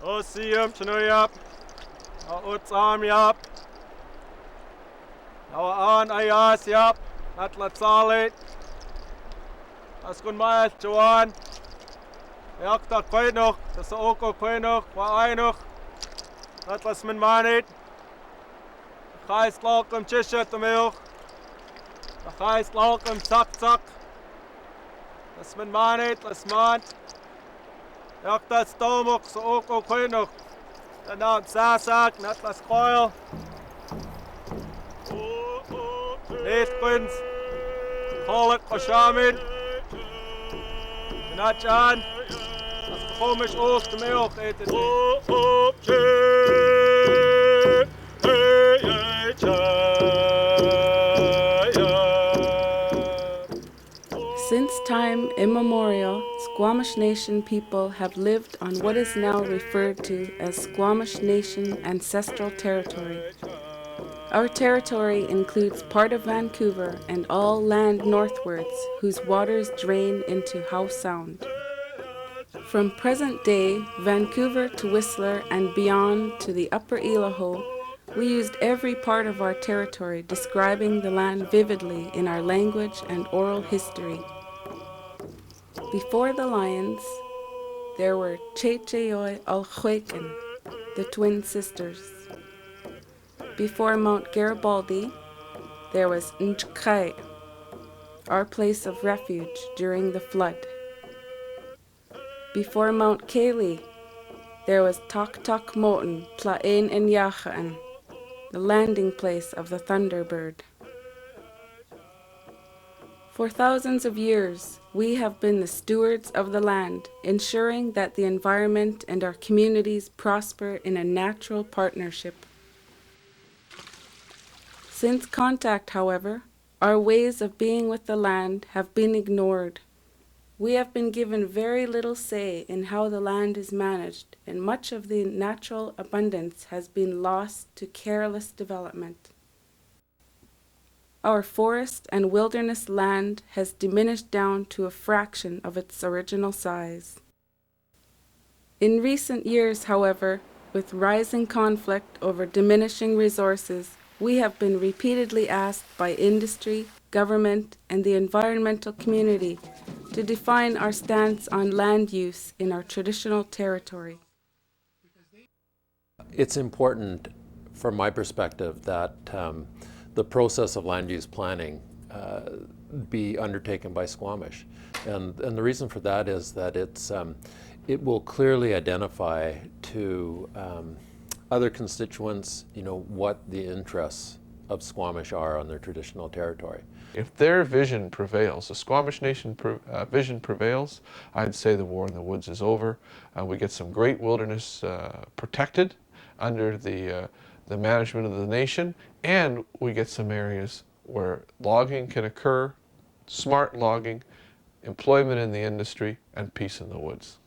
Osiem Chinuyap, Utsam Yap, An Ayas Yap, Atlatsalit, Askun Mael Juan, Yakta Quenoch, the Saoko Quenoch, Wainoch, Atlas Min Manit, Chais Lokum Chisha Tamilch, Chais Lokum Sak, das Min Manit, das Mant, Yakta Stomach, Saoko Quenoch, the Nat Sasak, Natlas Coil. Neefquins, Pollock, Oshamin, Nachan, as the Squamish Oath to Milk, Since time immemorial, Squamish Nation people have lived on what is now referred to as Squamish Nation ancestral territory. Our territory includes part of Vancouver and all land northwards whose waters drain into Howe Sound. From present-day Vancouver to Whistler and beyond to the Upper Elaho, we used every part of our territory describing the land vividly in our language and oral history. Before the Lions, there were Checheoi Alhuecan, the twin sisters. Before Mount Garibaldi, there was Nchkai, our place of refuge during the flood. Before Mount Cayley, there was Tok Moten Plain in Yachaan, the landing place of the Thunderbird. For thousands of years, we have been the stewards of the land, ensuring that the environment and our communities prosper in a natural partnership. Since contact, however, our ways of being with the land have been ignored. We have been given very little say in how the land is managed, and much of the natural abundance has been lost to careless development. Our forest and wilderness land has diminished down to a fraction of its original size. In recent years, however, with rising conflict over diminishing resources, we have been repeatedly asked by industry, government, and the environmental community to define our stance on land use in our traditional territory. It's important, from my perspective, that the process of land use planning be undertaken by Squamish. And the reason for that is that it will clearly identify to other constituents, what the interests of Squamish are on their traditional territory. If their vision prevails, the Squamish Nation vision prevails, I'd say the war in the woods is over. We get some great wilderness protected under the management of the nation, and we get some areas where logging can occur, smart logging, employment in the industry, and peace in the woods.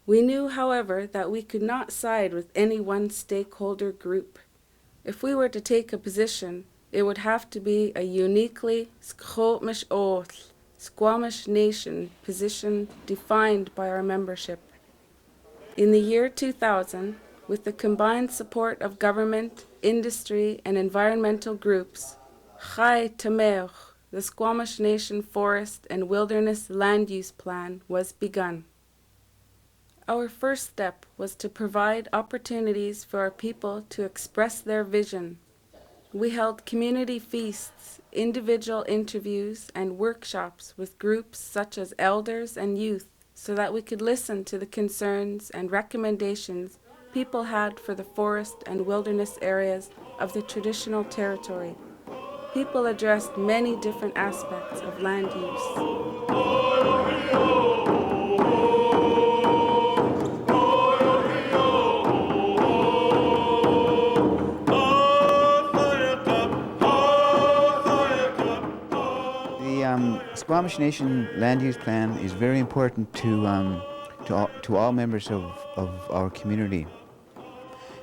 We knew, however, that we could not side with any one stakeholder group. If we were to take a position, it would have to be a uniquely Squamish Oath, Squamish Nation position defined by our membership. In the year 2000, with the combined support of government, industry, and environmental groups, Xay Temixw, the Squamish Nation Forest and Wilderness Land Use Plan, was begun. Our first step was to provide opportunities for our people to express their vision. We held community feasts, individual interviews, and workshops with groups such as elders and youth so that we could listen to the concerns and recommendations people had for the forest and wilderness areas of the traditional territory. People addressed many different aspects of land use. The Squamish Nation Land Use Plan is very important to all members of our community,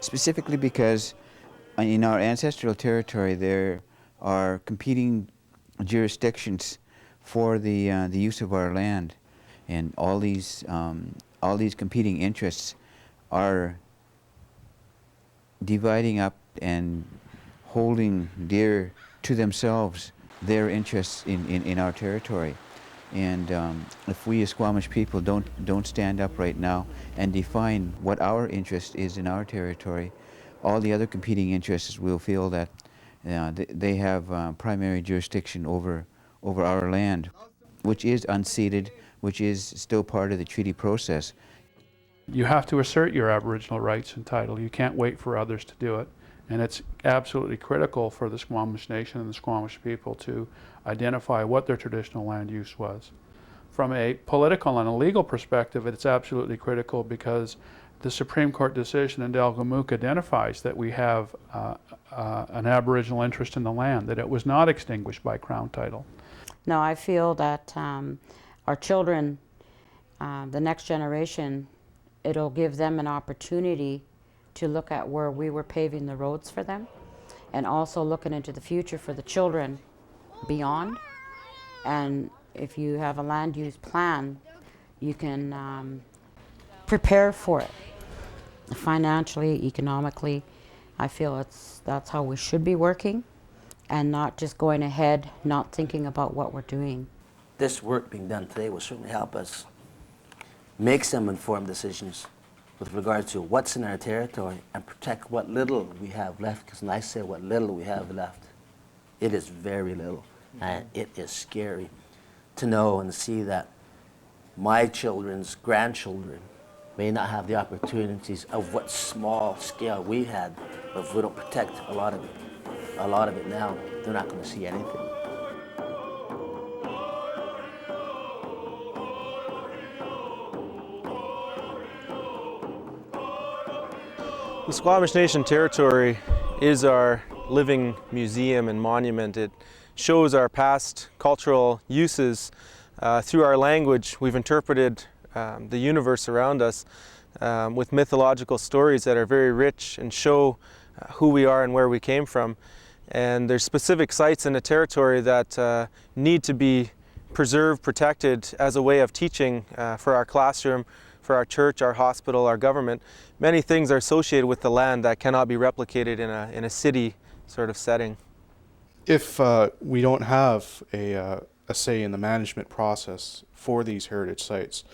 specifically because in our ancestral territory there are competing jurisdictions for the use of our land, and all these competing interests are dividing up and holding dear to themselves their interests in our territory. And if we as Squamish people don't stand up right now and define what our interest is in our territory, all the other competing interests will feel that they have primary jurisdiction over our land, which is unceded, which is still part of the treaty process. You have to assert your Aboriginal rights and title. You can't wait for others to do it. And it's absolutely critical for the Squamish Nation and the Squamish people to identify what their traditional land use was. From a political and a legal perspective, it's absolutely critical because the Supreme Court decision in Delgamuukw identifies that we have an Aboriginal interest in the land, that it was not extinguished by Crown title. No, I feel that our children, the next generation, it'll give them an opportunity to look at where we were paving the roads for them, and also looking into the future for the children beyond. And if you have a land use plan, you can prepare for it financially, economically. I feel that's how we should be working, and not just going ahead, not thinking about what we're doing. This work being done today will certainly help us make some informed decisions with regard to what's in our territory and protect what little we have left. Because when I say what little we have left, it is very little, and it is scary to know and see that my children's grandchildren may not have the opportunities of what small scale we had. But if we don't protect a lot of it now, they're not going to see anything. The Squamish Nation territory is our living museum and monument. It shows our past cultural uses. Through our language, we've interpreted the universe around us with mythological stories that are very rich and show who we are and where we came from. And there's specific sites in the territory that need to be preserved, protected as a way of teaching for our classroom, for our church, our hospital, our government. Many things are associated with the land that cannot be replicated in a city sort of setting. If we don't have a say in the management process for these heritage sites,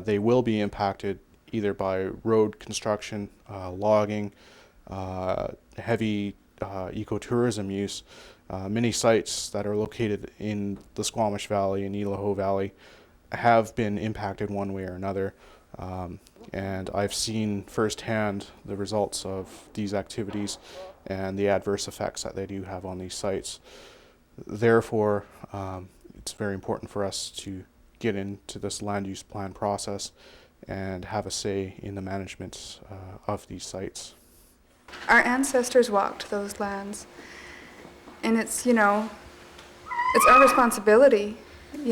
they will be impacted either by road construction, logging, heavy ecotourism use. Many sites that are located in the Squamish Valley and Eelaho Valley have been impacted one way or another. And I've seen firsthand the results of these activities and the adverse effects that they do have on these sites. Therefore, it's very important for us to get into this land use plan process and have a say in the management of these sites. Our ancestors walked those lands, and it's our responsibility,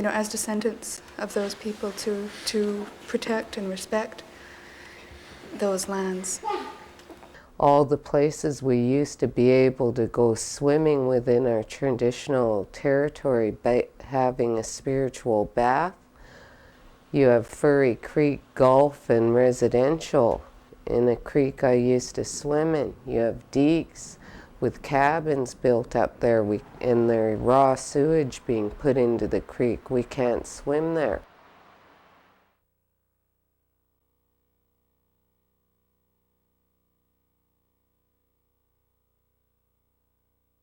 as descendants of those people to protect and respect those lands. All the places we used to be able to go swimming within our traditional territory by having a spiritual bath. You have Furry Creek Gulf and residential. In a creek I used to swim in. You have deeks with cabins built up there, and their raw sewage being put into the creek. We can't swim there.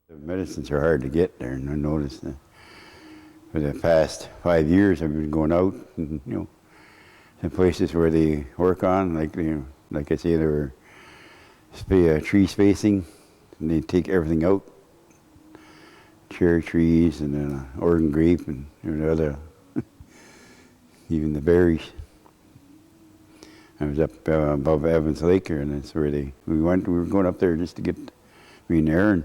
The medicines are hard to get there, and I noticed that for the past 5 years I've been going out and, some places where they work on, like I say, there were tree spacing, and they take everything out, cherry trees and Oregon grape and other, even the berries. I was up above Evans Lake here, and that's where we were going up there just to get me there, and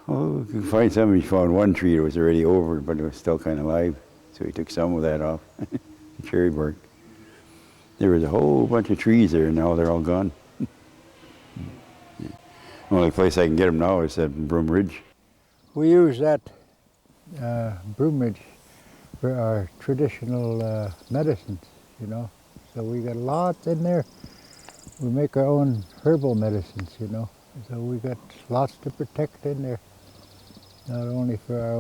we could find somebody found one tree that was already over, but it was still kind of alive, so he took some of that off, the cherry bark. There was a whole bunch of trees there, and now they're all gone. The only place I can get them now is at Broom Ridge. We use that Broom Ridge for our traditional medicines, so we got lots in there. we make our own herbal medicines, you know. So we got lots to protect in there, not only for our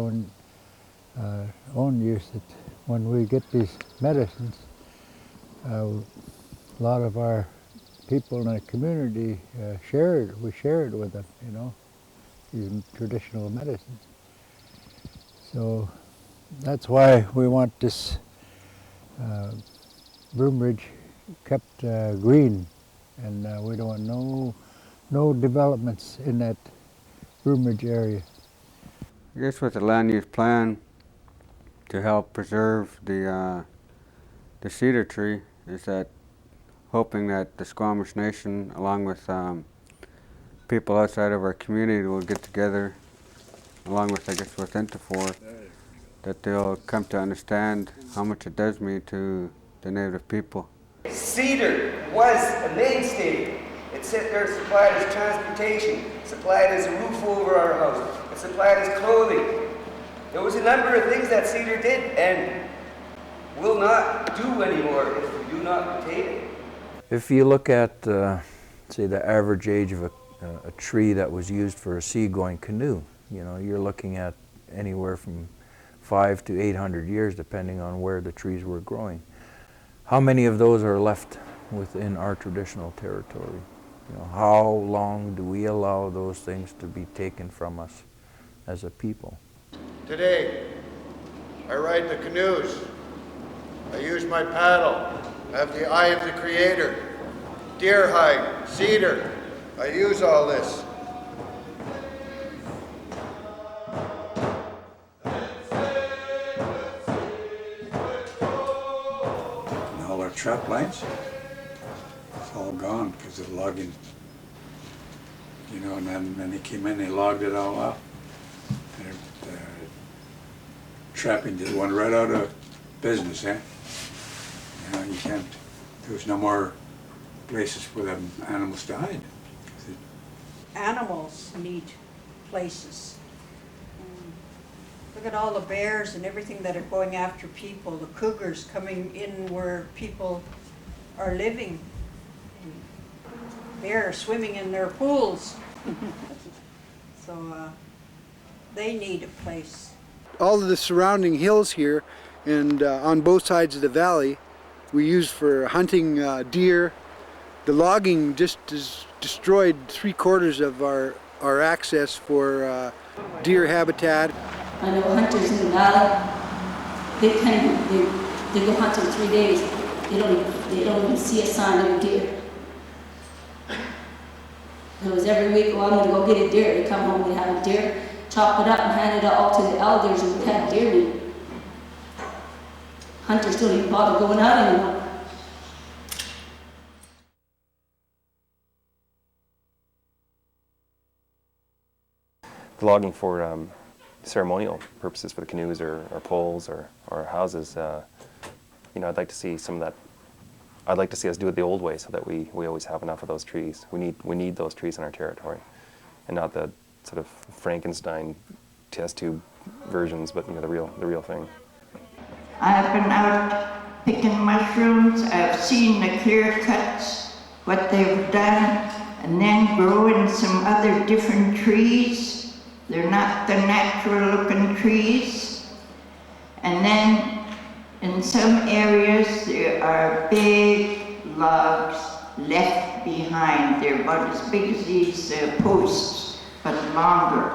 own use. That when we get these medicines, a lot of our people in the community we share it with them, you know, these traditional medicines. So that's why we want this Broom Ridge kept green, and we don't want no developments in that Broom Ridge area. I guess with the land use plan to help preserve the cedar tree is that hoping that the Squamish Nation, along with people outside of our community, will get together, along with, I guess, with Interfor, that they'll come to understand how much it does mean to the native people. Cedar was a mainstay. It sat there, supplied as transportation, supplied as a roof over our house, it supplied as clothing. There was a number of things that cedar did and will not do anymore if we do not retain it. If you look at, say, the average age of a tree that was used for a seagoing canoe, you know, you're looking at anywhere from 500 to 800 years, depending on where the trees were growing. How many of those are left within our traditional territory? You know, how long do we allow those things to be taken from us as a people? Today, I ride the canoes. I use my paddle. I have the eye of the Creator. Deer hide, cedar. I use all this. All our trap lines, it's all gone because of logging. You know, and then they came in, they logged it all up. Trapping just went right out of business, eh? You know, you can't, there was no more places for them animals to hide. Animals need places. Look at all the bears and everything that are going after people, the cougars coming in where people are living. Bears swimming in their pools. So they need a place. All of the surrounding hills here and on both sides of the valley we use for hunting deer. The logging just destroyed 3/4 of our access for deer habitat. I know hunters in the valley, they go hunt in 3 days. They don't even see a sign of a deer. It was every week, oh, I'm gonna go get a deer. They come home, we have a deer, chop it up and hand it all to the elders and we had deer meat. Hunters don't even bother going out anymore. Logging for ceremonial purposes for the canoes or poles or houses, you know, I'd like to see some of that. I'd like to see us do it the old way so that we always have enough of those trees. We need those trees in our territory, and not the sort of Frankenstein test tube versions, but you know, the real thing. I've been out picking mushrooms. I've seen the clear cuts, what they've done, and then growing some other different trees. They're not the natural looking trees. And then in some areas there are big logs left behind. They're about as big as these posts, but longer.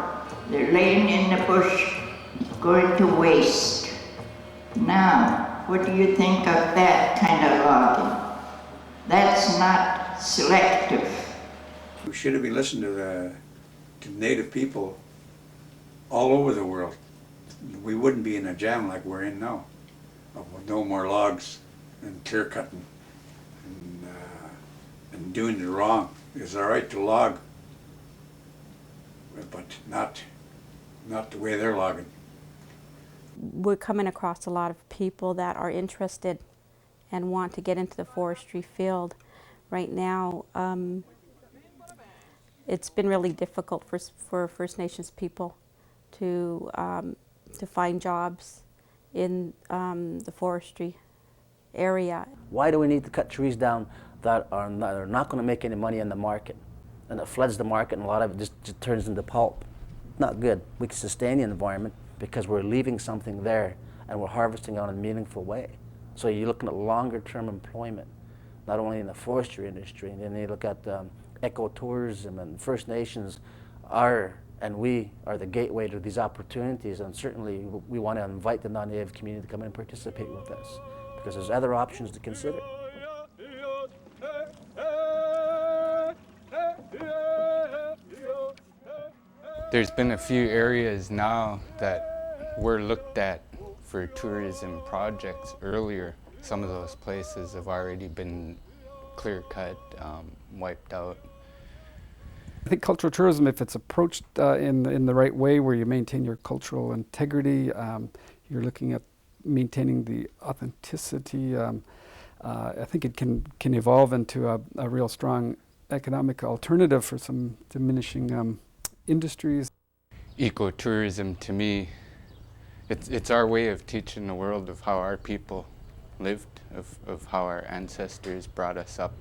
They're laying in the bush, going to waste. Now, what do you think of that kind of logging? That's not selective. We should have been listening to native people all over the world. We wouldn't be in a jam like we're in now. With no more logs and clear cutting and doing it wrong. It's all right to log, but not the way they're logging. We're coming across a lot of people that are interested and want to get into the forestry field. Right now, it's been really difficult for First Nations people to find jobs in the forestry area. Why do we need to cut trees down that are not going to make any money in the market, and it floods the market, and a lot of it just turns into pulp. Not good. We can sustain the environment because we're leaving something there and we're harvesting on a meaningful way. So you're looking at longer-term employment, not only in the forestry industry, and then you look at ecotourism, and First Nations and we are the gateway to these opportunities, and certainly we want to invite the non-native community to come in and participate with us because there's other options to consider. There's been a few areas now that were looked at for tourism projects earlier. Some of those places have already been clear-cut, wiped out. I think cultural tourism, if it's approached in the right way, where you maintain your cultural integrity, you're looking at maintaining the authenticity, I think it can evolve into a real strong economic alternative for some diminishing industries. Ecotourism, to me, it's our way of teaching the world of how our people lived, of how our ancestors brought us up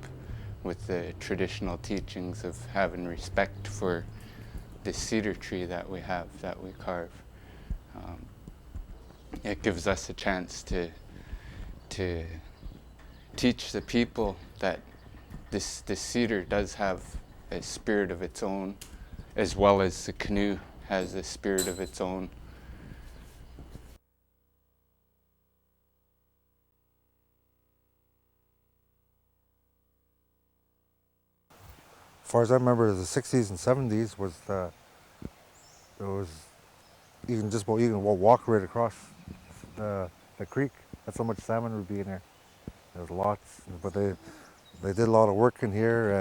with the traditional teachings of having respect for the cedar tree that we have, that we carve. It gives us a chance to teach the people that this cedar does have a spirit of its own, as well as the canoe has a spirit of its own. As far as I remember, the 60s and 70s was you can walk right across the creek. That's how much salmon would be in there. There was lots, but they did a lot of work in here,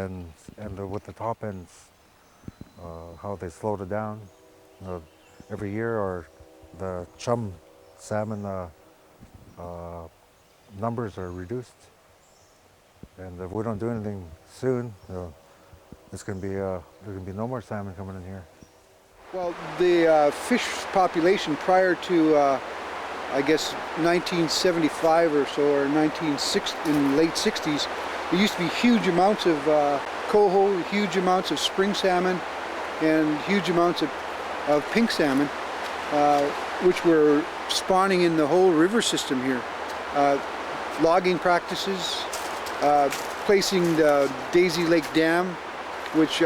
and with the top ends, how they slowed it down. Every year, or the chum salmon numbers are reduced, and if we don't do anything soon, there's going to be no more salmon coming in here. Well, the fish population prior to, I guess, 1975 or so, or in the late 60s, there used to be huge amounts of coho, huge amounts of spring salmon, and huge amounts of pink salmon, which were spawning in the whole river system here. Logging practices, placing the Daisy Lake Dam, which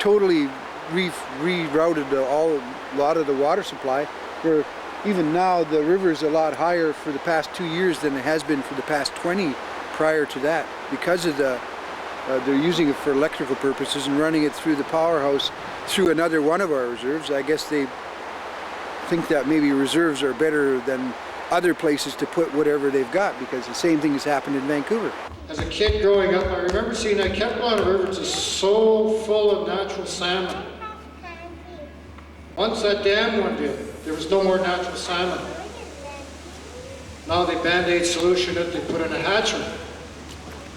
totally rerouted a lot of the water supply, where even now the river is a lot higher for the past 2 years than it has been for the past 20 prior to that, because of they're using it for electrical purposes and running it through the powerhouse through another one of our reserves. I guess they think that maybe reserves are better than other places to put whatever they've got, because the same thing has happened in Vancouver. As a kid growing up, I remember seeing that Kettlebottom River is so full of natural salmon. Once that dam went in, there was no more natural salmon. Now they Band-Aid solution it, they put in a hatchery.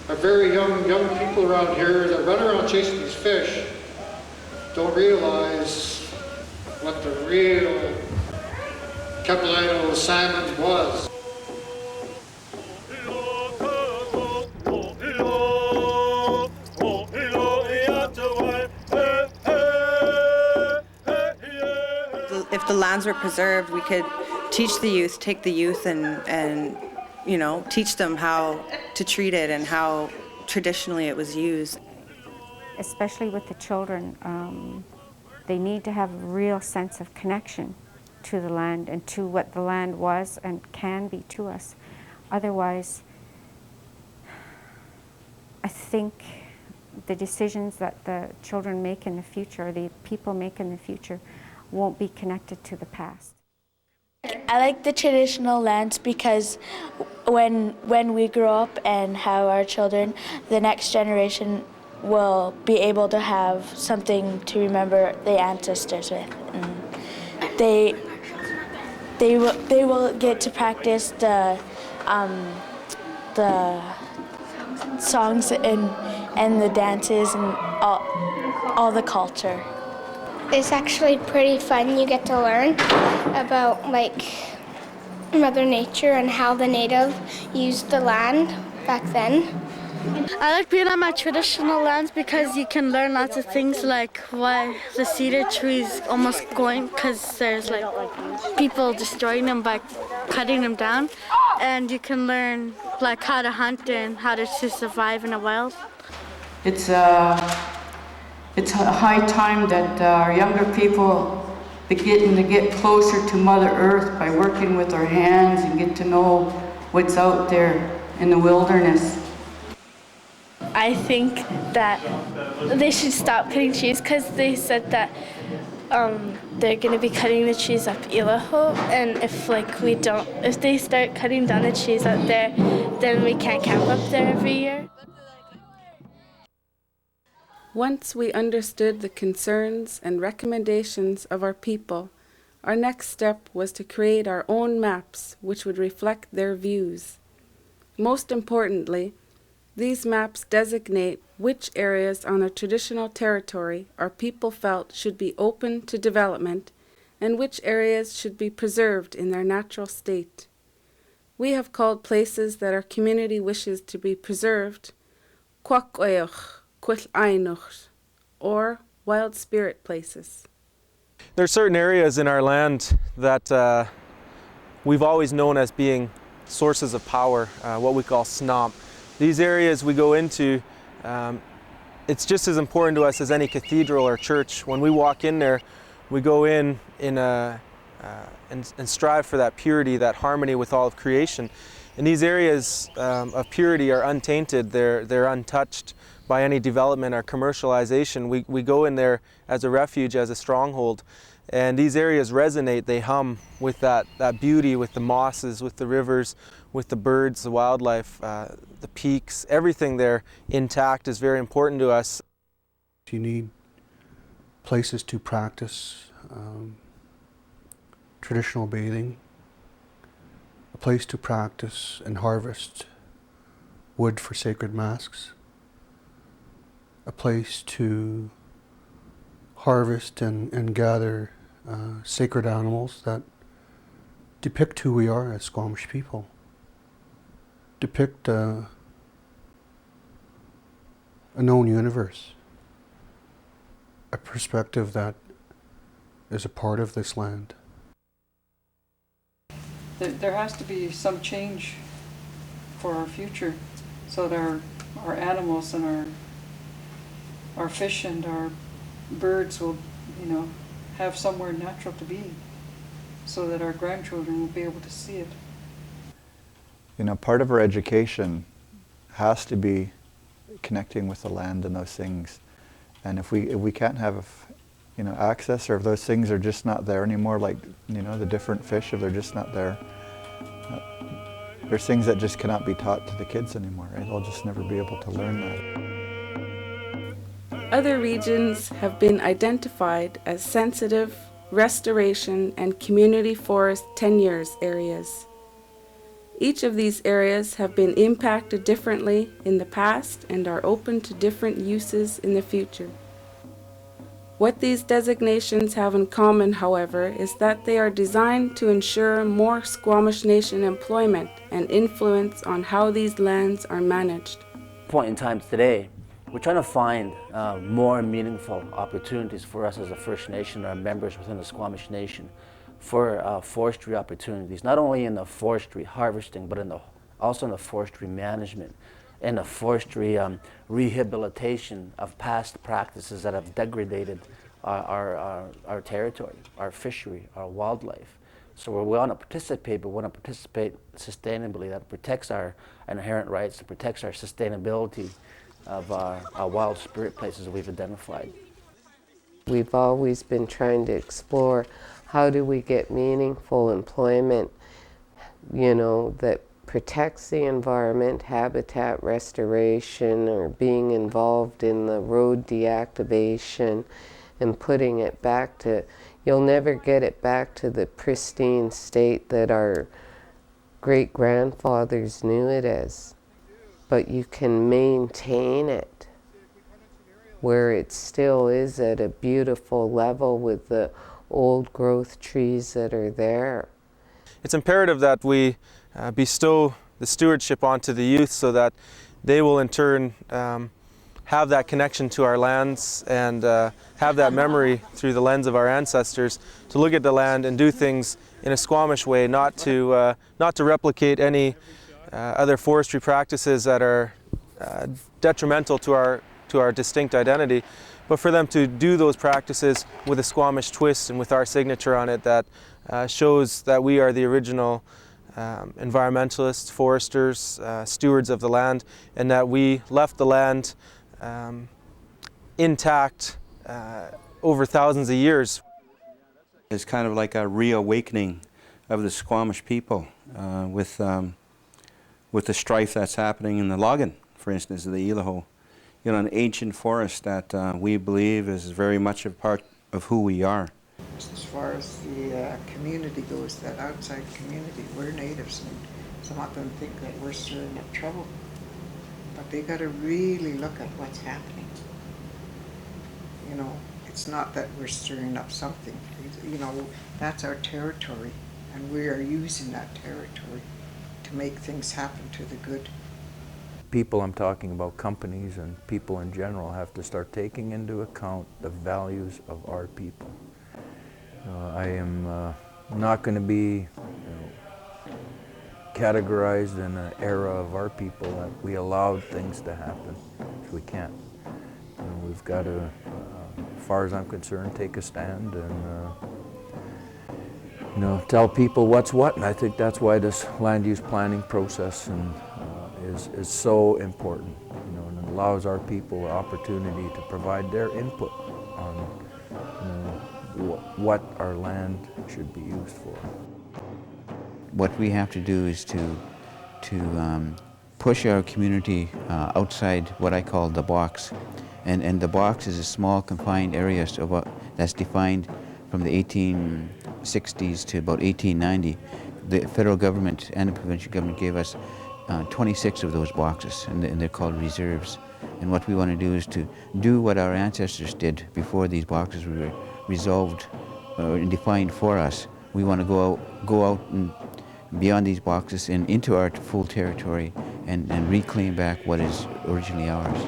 Our very young people around here that run around chasing these fish don't realize what the real Capilano salmon was. If the lands were preserved, we could teach the youth, take the youth and you know, teach them how to treat it and how traditionally it was used. Especially with the children, they need to have a real sense of connection to the land and to what the land was and can be to us. Otherwise, I think the decisions that the children make in the future, the people make in the future, won't be connected to the past. I like the traditional lands because when we grow up and have our children, the next generation will be able to have something to remember the ancestors with. And they will get to practice the songs and the dances and all the culture. It's actually pretty fun. You get to learn about like Mother Nature and how the native used the land back then. I like being on my traditional lands because you can learn lots of things, like why the cedar tree's almost going, because there's like people destroying them by cutting them down, and you can learn like how to hunt and how to survive in the wild. It's a high time that our younger people begin to get closer to Mother Earth by working with our hands and get to know what's out there in the wilderness. I think that they should stop cutting trees because they said that they're going to be cutting the trees up Ilaho, and if they start cutting down the trees out there, then we can't camp up there every year. Once we understood the concerns and recommendations of our people, our next step was to create our own maps which would reflect their views. Most importantly, these maps designate which areas on the traditional territory our people felt should be open to development and which areas should be preserved in their natural state. We have called places that our community wishes to be preserved Quaqueoch, Quilainuch, or wild spirit places. There are certain areas in our land that we've always known as being sources of power, what we call SNOP. These areas we go into, it's just as important to us as any cathedral or church. When we walk in there, we go in and strive for that purity, that harmony with all of creation. And these areas of purity are untainted, they're untouched by any development or commercialization. We go in there as a refuge, as a stronghold. And these areas resonate, they hum with that beauty, with the mosses, with the rivers, with the birds, the wildlife, the peaks, everything there intact is very important to us. You need places to practice traditional bathing, a place to practice and harvest wood for sacred masks, a place to harvest and gather sacred animals that depict who we are as Squamish people, depict a known universe, a perspective that is a part of this land. There has to be some change for our future so that our animals and our fish and our birds will, have somewhere natural to be, so that our grandchildren will be able to see it. Part of our education has to be connecting with the land and those things. And if we can't have, access, or if those things are just not there anymore, like, the different fish, if they're just not there, there's things that just cannot be taught to the kids anymore, right? They'll just never be able to learn that. Other regions have been identified as sensitive, restoration, and community forest tenures areas. Each of these areas have been impacted differently in the past and are open to different uses in the future. What these designations have in common, however, is that they are designed to ensure more Squamish Nation employment and influence on how these lands are managed. Point in time today, we're trying to find more meaningful opportunities for us as a First Nation, our members within the Squamish Nation, for forestry opportunities, not only in the forestry harvesting, but also in the forestry management, and the forestry rehabilitation of past practices that have degraded our territory, our fishery, our wildlife. So we want to participate, but we want to participate sustainably. That protects our inherent rights, that protects our sustainability of our wild spirit places that we've identified. We've always been trying to explore how do we get meaningful employment, that protects the environment, habitat restoration, or being involved in the road deactivation and putting it back to, you'll never get it back to the pristine state that our great-grandfathers knew it as, but you can maintain it where it still is at a beautiful level with the old growth trees that are there. It's imperative that we bestow the stewardship onto the youth so that they will in turn have that connection to our lands and have that memory through the lens of our ancestors to look at the land and do things in a Squamish way, not to replicate any other forestry practices that are detrimental to our distinct identity, but for them to do those practices with a Squamish twist and with our signature on it that shows that we are the original environmentalists, foresters, stewards of the land, and that we left the land intact over thousands of years. It's kind of like a reawakening of the Squamish people with the strife that's happening in the logging, for instance, of the Ilaho. You know, an ancient forest that we believe is very much a part of who we are. As far as the community goes, that outside community, we're natives, and some of them think that we're stirring up trouble. But they got to really look at what's happening. You know, it's not that we're stirring up something. You know, that's our territory, and we are using that territory to make things happen to the good. People, I'm talking about companies and people in general, have to start taking into account the values of our people. I am not going to be categorized in an era of our people that we allowed things to happen. We can't. We've got to, as far as I'm concerned, take a stand and tell people what's what. And I think that's why this land use planning process is so important. And it allows our people the opportunity to provide their input on what our land should be used for. What we have to do is to push our community outside what I call the box. And the box is a small confined area that's defined from the 1860s to about 1890. The federal government and the provincial government gave us 26 of those boxes, and they're called reserves. And what we want to do is to do what our ancestors did before these boxes were resolved and defined for us. We want to go out and beyond these boxes and into our full territory and reclaim back what is originally ours.